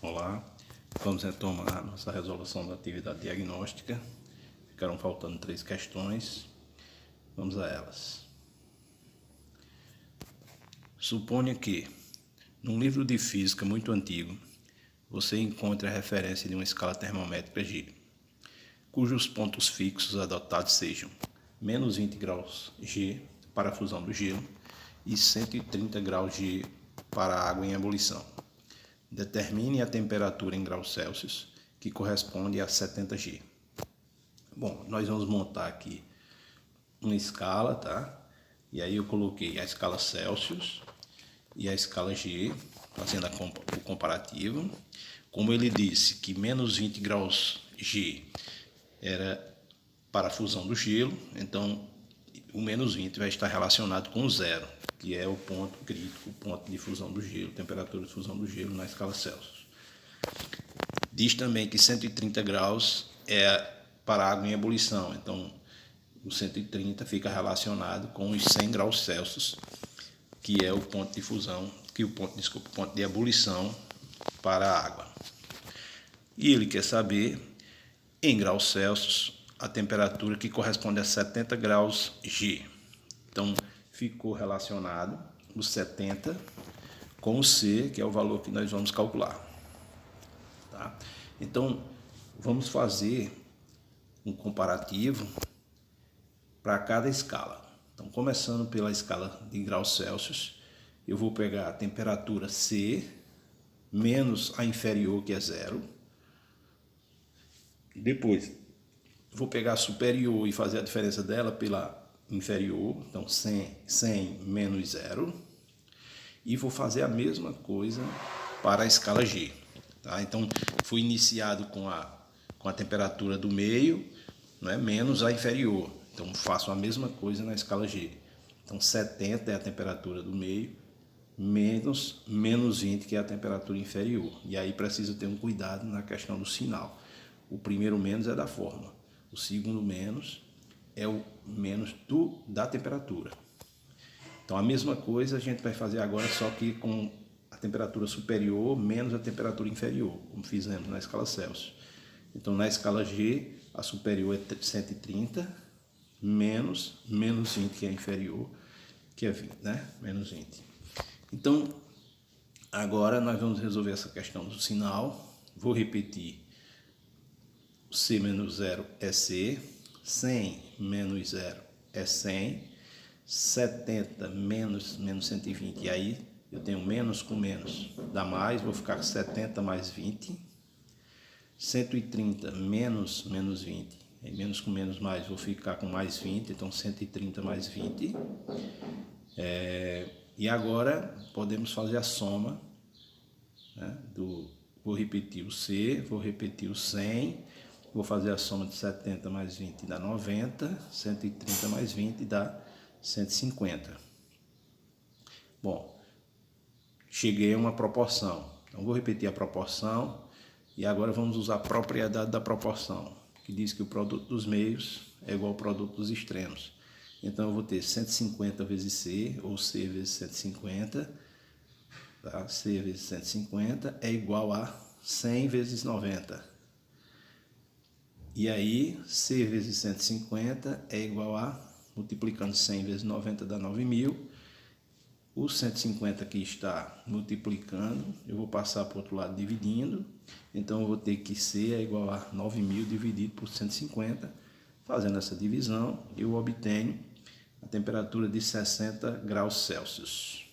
Olá, vamos retomar nossa resolução da atividade diagnóstica. Ficaram faltando 3 questões. Vamos a elas. Suponha que, num livro de física muito antigo, você encontre a referência de uma escala termométrica G, cujos pontos fixos adotados sejam menos 20 graus G para a fusão do gelo e 130 graus G para a água em ebulição. Determine a temperatura em graus Celsius, que corresponde a 70 G. Bom, nós vamos montar aqui uma escala, tá? E aí eu coloquei a escala Celsius e a escala G, fazendo o comparativo. Como ele disse que menos 20 graus G era para a fusão do gelo, então o menos 20 vai estar relacionado com o zero, que é o ponto crítico, o ponto de fusão do gelo, temperatura de fusão do gelo na escala Celsius. Diz também que 130 graus é para a água em ebulição, então o 130 fica relacionado com os 100 graus Celsius, que é o ponto de fusão, o ponto de ebulição para a água. E ele quer saber, em graus Celsius, a temperatura que corresponde a 70 graus G. Então, ficou relacionado o 70 com o C, que é o valor que nós vamos calcular. Tá? Então, vamos fazer um comparativo para cada escala. Então, começando pela escala de graus Celsius, eu vou pegar a temperatura C menos a inferior, que é 0. Depois, vou pegar a superior e fazer a diferença dela pela inferior, então 100 menos 0. E vou fazer a mesma coisa para a escala G. Tá? Então, fui iniciado com a temperatura do meio, né, menos a inferior. Então, faço a mesma coisa na escala G. Então, 70 é a temperatura do meio, menos 20, que é a temperatura inferior. E aí precisa ter um cuidado na questão do sinal. O primeiro menos é da forma. O segundo menos é o menos da temperatura. Então, a mesma coisa a gente vai fazer agora, só que com a temperatura superior menos a temperatura inferior, como fizemos na escala Celsius. Então, na escala G, a superior é 130, menos 20, que é inferior, que é 20, né? Menos 20. Então, agora nós vamos resolver essa questão do sinal. Vou repetir. C menos 0 é C, 100 menos 0 é 100, 70 menos 120, e aí eu tenho menos com menos, dá mais, vou ficar com 70 mais 20, 130 menos 20, aí menos com menos mais, vou ficar com mais 20, então 130 mais 20. E agora podemos fazer a soma, né, vou repetir o C, vou repetir o 100, vou fazer a soma de 70 mais 20 dá 90, 130 mais 20 dá 150. Bom, cheguei a uma proporção. Então, vou repetir a proporção e agora vamos usar a propriedade da proporção, que diz que o produto dos meios é igual ao produto dos extremos. Então, eu vou ter 150 vezes C, ou C vezes 150, tá? C vezes 150 é igual a 100 vezes 90. E aí, C vezes 150 é igual a, multiplicando 100 vezes 90 dá 9.000. O 150 aqui está multiplicando, eu vou passar para o outro lado dividindo. Então, eu vou ter que C é igual a 9.000 dividido por 150. Fazendo essa divisão, eu obtenho a temperatura de 60 graus Celsius.